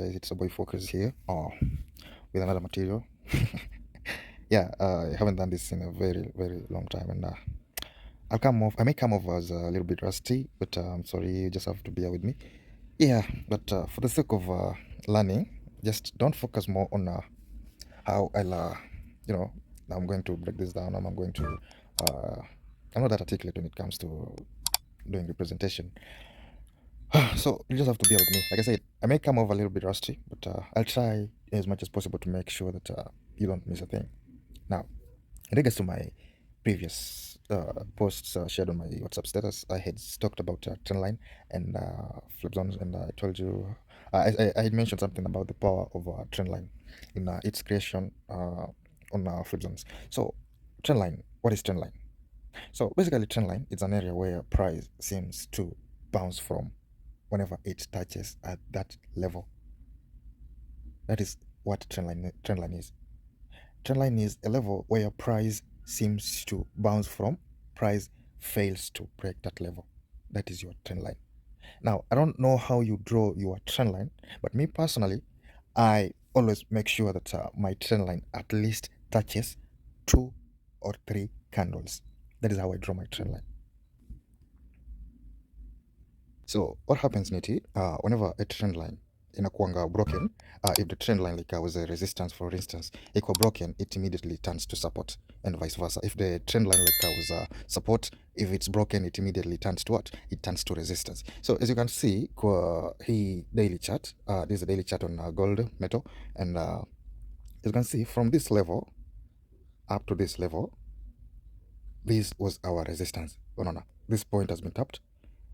guys, it's a boy Focus here, with another material. Yeah, I haven't done this in a very long time, and I may come off as a little bit rusty, but I'm sorry, you just have to bear with me. Yeah, but for the sake of learning, just don't focus more on how you know, I'm going to break this down, and I'm going to, I'm not that articulate when it comes to doing representation. So you just have to bear with me. Like I said, I may come over a little bit rusty, but I'll try as much as possible to make sure that you don't miss a thing. Now, in regards to my previous posts shared on my WhatsApp status, I had talked about Trendline and flip zones, and I told you I had mentioned something about the power of Trendline in its creation on flip zones. So, Trendline, what is Trendline? So basically, Trendline is an area where price seems to bounce from whenever it touches at that level. That is what trendline is. Trendline is a level where price seems to bounce from, price fails to break that level. That is your trendline. Now, I don't know how you draw your trendline, but me personally, I always make sure that my trendline at least touches 2 or 3 candles. That is how I draw my trendline. So what happens Niti, whenever a trend line inakuanga broken, if the trend line like was a resistance, for instance, iko broken, it immediately turns to support, and vice versa. If the trend line like was support, if it's broken, it immediately turns to what? It turns to resistance. So as you can see, kwa hii daily chart, this is a daily chart on gold metal, and as you can see from this level up to this level, this was our resistance. Oh, no, this point has been tapped,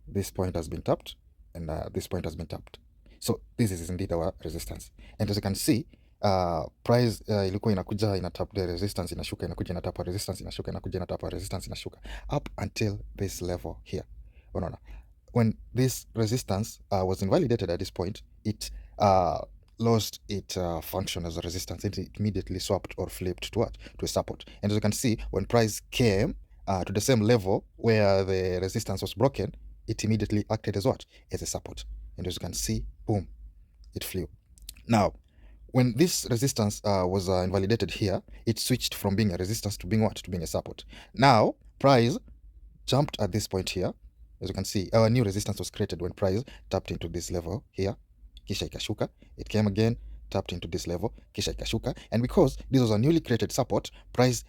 this point has been tapped, and this point has been tapped. So this is indeed our resistance, and as you can see, price ilikuwa inakuja inatap the resistance, inashuka, inakuja inatapa resistance, inashuka, inakuja inatapa resistance, inashuka up until this level here. Unaona, when this resistance was invalidated at this point, it lost its function as a resistance. It immediately swapped or flipped to what? To a support. And as you can see, when price came to the same level where the resistance was broken, it immediately acted as what? As a support. And as you can see, boom, it flew. Now, when this resistance was invalidated here, it switched from being a resistance to being what? To being a support. Now, price jumped at this point here. As you can see, our new resistance was created when price tapped into this level here, kisha ikashuka. It came again, tapped into this level, kisha ikashuka. And because this was a newly created support, price,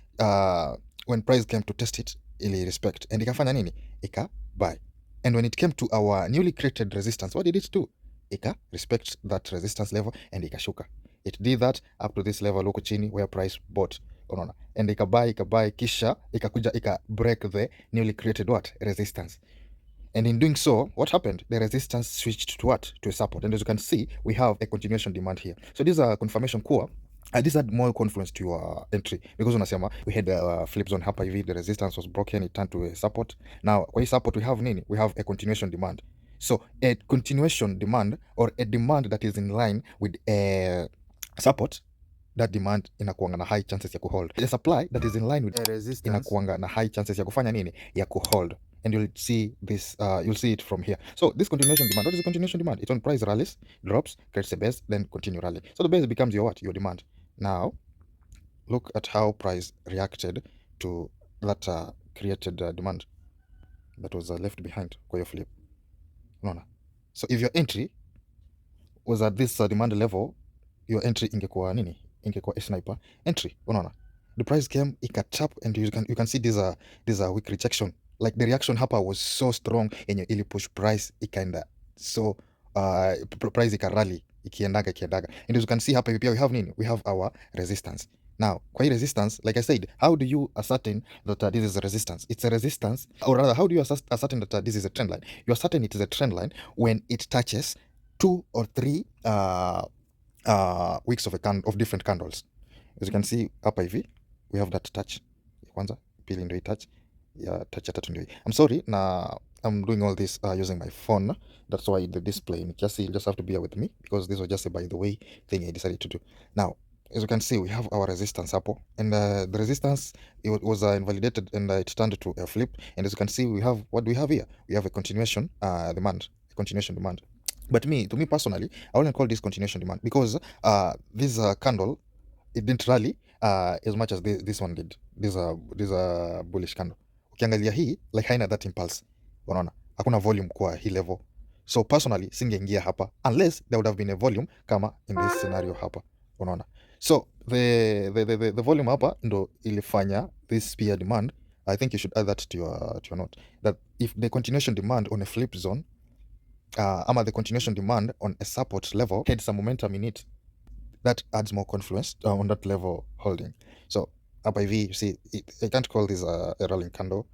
when price came to test it, ili respect, and ikafanya nini? Ika buy. And when it came to our newly created resistance, what did it do? Ika respect that resistance level and ikashuka. It did that up to this level huko chini where price bought. Unaona, and ikabuy, kisha ikakuja ika break the newly created what? Resistance. And in doing so, what happened? The resistance switched to what? To a support. And as you can see, we have a continuation demand here. So this is a confirmation core. This had more confluence to your entry because unasema we had a flip zone hapa hivi, the resistance was broken, it turned to a support. Now kwa hii support we have nini? We have a continuation demand. So a continuation demand, or a demand that is in line with a support, that demand inakuanga na high chances ya kuhold. The supply that is in line with a resistance inakuanga na high chances ya kufanya nini? Ya kuhold. And you'll see this, you'll see it from here. So this continuation demand, what is the continuation demand? It's on price rallies, drops, creates a base, then continue rally. So the base becomes your what? Your demand. Now, look at how price reacted to that created demand that was left behind kwa your flip. Unaona? So if your entry was at this demand level, your entry ingekuwa nini? Ingekuwa a sniper entry. Unaona? The price came ikatap, and you can see this weak rejection. Like the reaction hapa was so strong yenye ili push price ikaenda, so price ikarally ikiendaga. And as you can see hapa pia we have nini? We have our resistance. Now kwa hii resistance, like I said, how do you ascertain that this is a resistance? It's a resistance, or rather, how do you ascertain that this is a trend line? You ascertain it is a trend line when it touches 2 or 3 weeks of different candles. As you can see hapa hivi we have that touch kwanza, pili ndio touch ya touch ya tatu ndio. I'm sorry, na I'm doing all this using my phone, that's why the display you just have to bear with me because this was just a by the way thing I decided to do. Now as you can see we have our resistance hapo, and the resistance, it was invalidated, and it turned to a flip. And as you can see we have, what do we have here? We have a continuation demand, But to me personally, I wouldn't call this continuation demand because this candle, it didn't rally as much as this one did. This bullish candle. Ukiangalia hii like haina that impulse. Unaona? Hakuna volume kwa hii level. So personally singeingia hapa unless there would have been a volume kama in this scenario hapa. Unaona? So the volume hapa ndo ilifanya this spear demand. I think you should add that to your note, that if the continuation demand on a flip zone ama the continuation demand on a support level had some momentum in it, that adds more confluence on that level holding. So up IV, you see, I can't call this a rolling candle.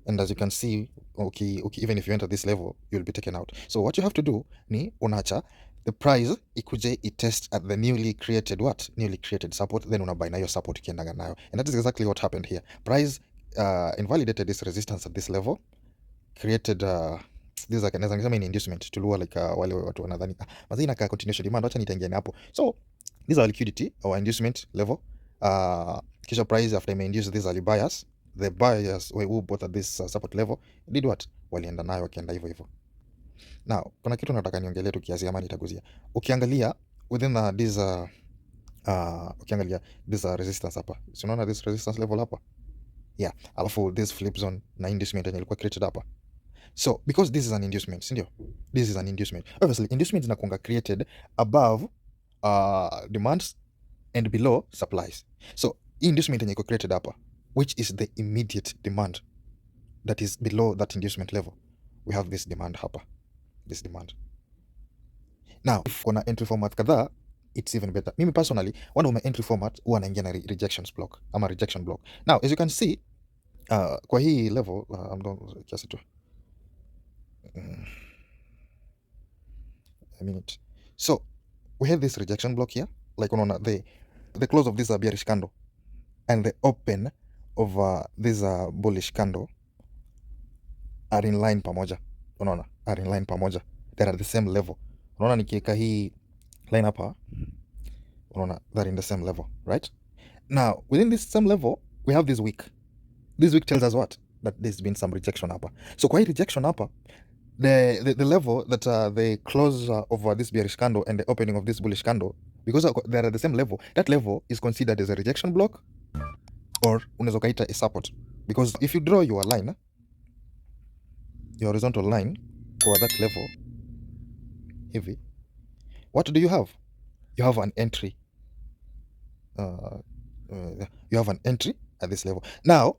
And as you can see, okay, even if you enter this level, you'll be taken out. So what you have to do ni unacha the price ikuje itest at the newly created support, then unabuy nayo support ukiendaga nayo. And that is exactly what happened here. Price invalidated this resistance at this level, created this like naweza nisema ni inducement tulua like wale watu wanadhani mazina ka continuation demand, acha nitaingia hapo. So these are liquidity or inducement level. Kisha price after imeinduce these early buyers, the buyers who bought at this support level did what? Walienda nayo wakienda hivyo hivyo. Now kuna kitu nataka niongelee tu kiasi ama nitaguzia. Ukiangalia within this ukiangalia this resistance hapa, so unaona this resistance level hapa, yeah, alafu this flip zone na inducement yenye ilikuwa created hapa. So because this is an inducement, sindio? This is an inducement. Obviously, inducement zinakuanga created above demands and below supplies. So inducement yenye iko created hapa, which is the immediate demand that is below that inducement level, we have this demand hapa, this demand. Now if kuna entry format kadhaa, it's even better. Mimi personally, one of my entry format huwa naingia na rejections block ama rejection block. Now as you can see kwa hii level kiasi tu a minute. So we have this rejection block here, like unaona the close of this bearish candle and the open of this bullish candle are in line pamoja. Unaona, are in line pamoja, they are at the same level. Unaona nikiweka hii line hapa, unaona they're in the same level, right? Now within this same level we have this wick. This wick tells us what? That there's been some rejection hapa. So kwa hii rejection hapa, the level that the close of this bearish candle and the opening of this bullish candle, because they're at the same level, that level is considered as a rejection block or unaweza kaita a support. Because if you draw your line, your horizontal line for that level hivi, what do you have? You have an entry. You have an entry at this level. Now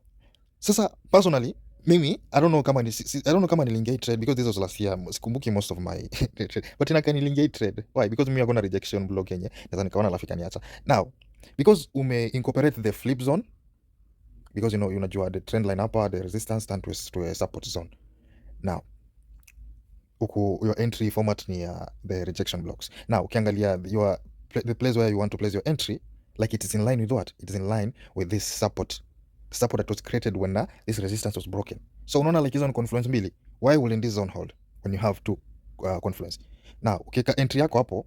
sasa personally mimi I don't know kama nilingia trade because this was last year, sikumbuki most of my trade, but inaka nilingia trade. Why? Because mimi hakuna rejection block yenye naweza nikaona lafika niacha. Now because ume incorporate the flip zone, because you know unajua the trend line hapa, the resistance stand to a support zone. Now your entry format ni the rejection blocks. Now ukiangalia the place where you want to place your entry, like it is in line with what? It is in line with this support that was created when this resistance was broken. So unaona like hizo ni confluence mbili. Why wouldn't this zone hold when you have two confluence? Now ukiweka entry yako hapo,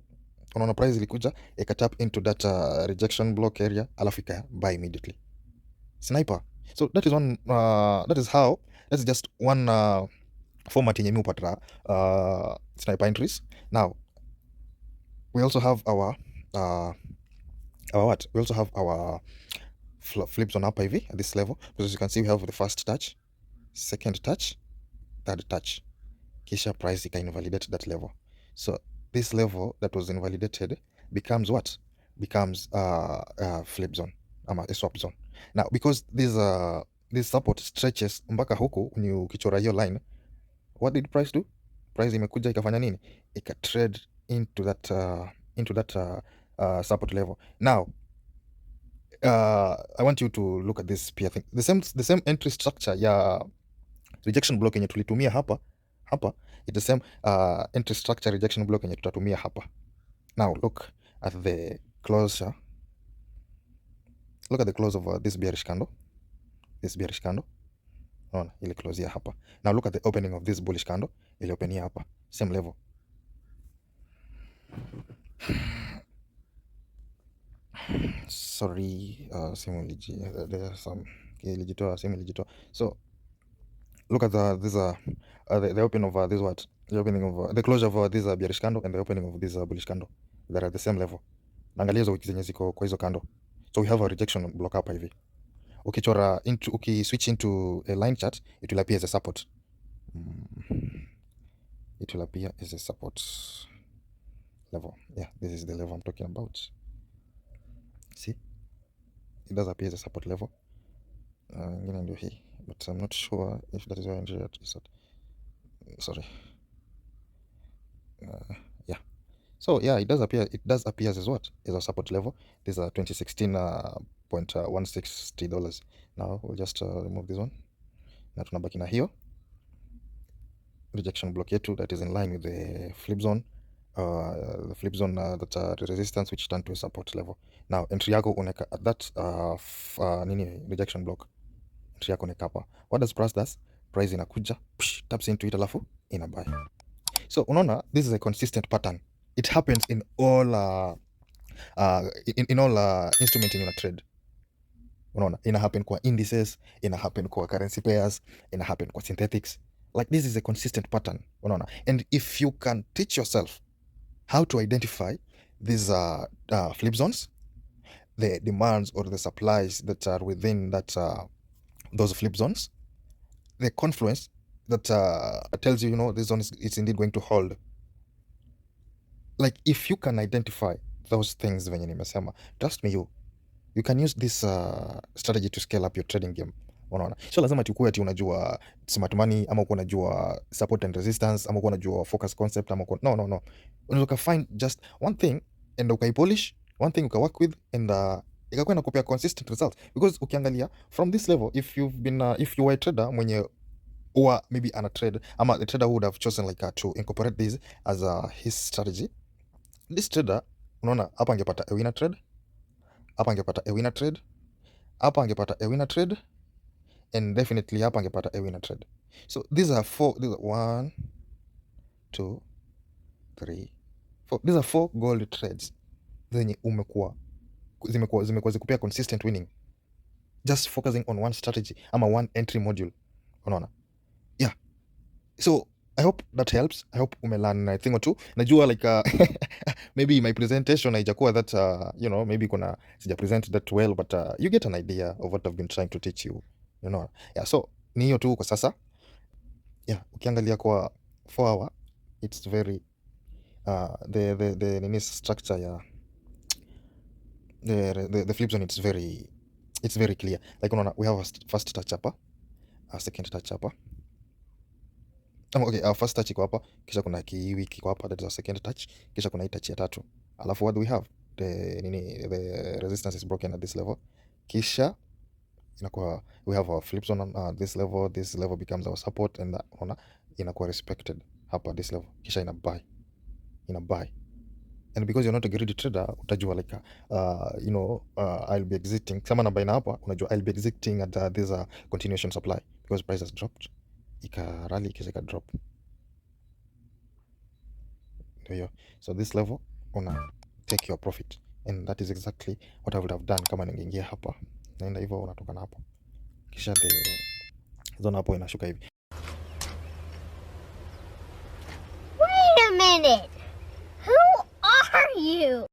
unaona price ilikuja ikatap into that rejection block area, alafu ika buy immediately. Sniper. So that is just one format yenye mi upata sniper entries. Now we also have our what? We also have our flips on hapa hivi at this level, because as you can see we have the first touch, second touch, third touch, kisha price ika invalidate that level. So this level that was invalidated becomes what? Becomes flip zone ama a swap zone. Now because this support stretches mpaka huku, ni ukichora hiyo line, what did price do? Price imekuja ikafanya nini? Ika trade into that support level. Now I want you to look at this peer thing. The same entry structure ya rejection block yenye tulitumia hapa it's the same entry structure rejection block yenye tutatumia hapa. Now look at the close. Look at the close of this bearish candle. Unaona ile close ya hapa. Now look at the opening of this bullish candle, ile open ya hapa, same level. Sorry, simu there's some ilijitoa. So look at the opening of this The opening of the closure of this bearish candle and the opening of this bullish candle, they're at the same level. Naangalia hizo wiki zenye ziko kwa hizo candle, so we have a rejection block hapa hivi. Ukichora into, switch into a line chart, it will appear as a support. It will appear as a support level. Yeah, this is the level I'm talking about. See, it does appear as a support level. Ingine ndio hii, but I'm not sure if that is where entry is at. Sorry. Yeah. So yeah, it does appear as what? As a support level. These are $2016.160. Now we'll just remove this one. Na tunabaki na hiyo rejection block yetu that is in line with the flip zone. The flip zone that the resistance which turned to a support level. Now entry yako uneka at that rejection block. Entry yako uneka hapa. What does price does? Price inakuja, taps into it alafu ina buy. So unaona, this is a consistent pattern. It happens in all in all instrument in your trade. Unaona, ina happen kwa indices, ina happen kwa currency pairs, ina happen kwa synthetics. Like this is a consistent pattern. Unaona, and if you can teach yourself how to identify these flip zones, the demands or the supplies that are within that those flip zones, the confluence that tells you, you know, this zone is indeed going to hold. Like if you can identify those things venye nimesema, trust me, you can use this strategy to scale up your trading game. Unaona, so lazima tukue ati unajua smart money ama uko unajua support and resistance ama uko unajua focus concept ama no. Unaweza find just one thing and ukaipolish, one thing uka work with and ikakuwa inakupea consistent results. Because ukiangalia from this level, if you've been if you were a trader mwenye or maybe on a trade, ama the trader who would have chosen like to incorporate this as his strategy, this trader, unaona hapa angepata a winner trade, hapa angepata a winner trade, hapa angepata a winner trade, and definitely hapa angepata a winner trade. So these are 1 2 3 4. These are 4 gold trades zenye zimekuwa zikupea consistent winning, just focusing on one strategy ama one entry module. Unaona, yeah. So I hope that helps. I hope umelearn a thing or two. Najua like maybe my presentation haijakuwa that you know, maybe kuna sija present that well, but you get an idea of what I've been trying to teach you, you know. Yeah, so ni hiyo tu kwa sasa. Yeah, ukiangalia kwa 4 hour, it's very the nini structure ya the flip zone, it's very clear. Like unaona, we have a first touch hapa, a second touch hapa. Okay, our first touch iko hapa, kisha kuna kiwi kiko hapa, that is our second touch, kisha kuna hii touch ya tatu. Alafu what do we have? The resistance is broken at this level. Kisha inakuwa we have our flip zone on this level becomes our support, and ona inakuwa respected hapa this level. Kisha ina buy. And because you're not a greedy trader, utajua like you know, I'll be exiting kama na buy na hapa, unajua I'll be exiting at this continuation supply because price has dropped, ika rally kisha ika drop. Ndio, so this level una take your profit, and that is exactly what I would have done kama ningeingia hapa. Naenda hivyo, unatoka na hapo, kisha the zone hapo inashuka hivi. Wait a minute, who are you?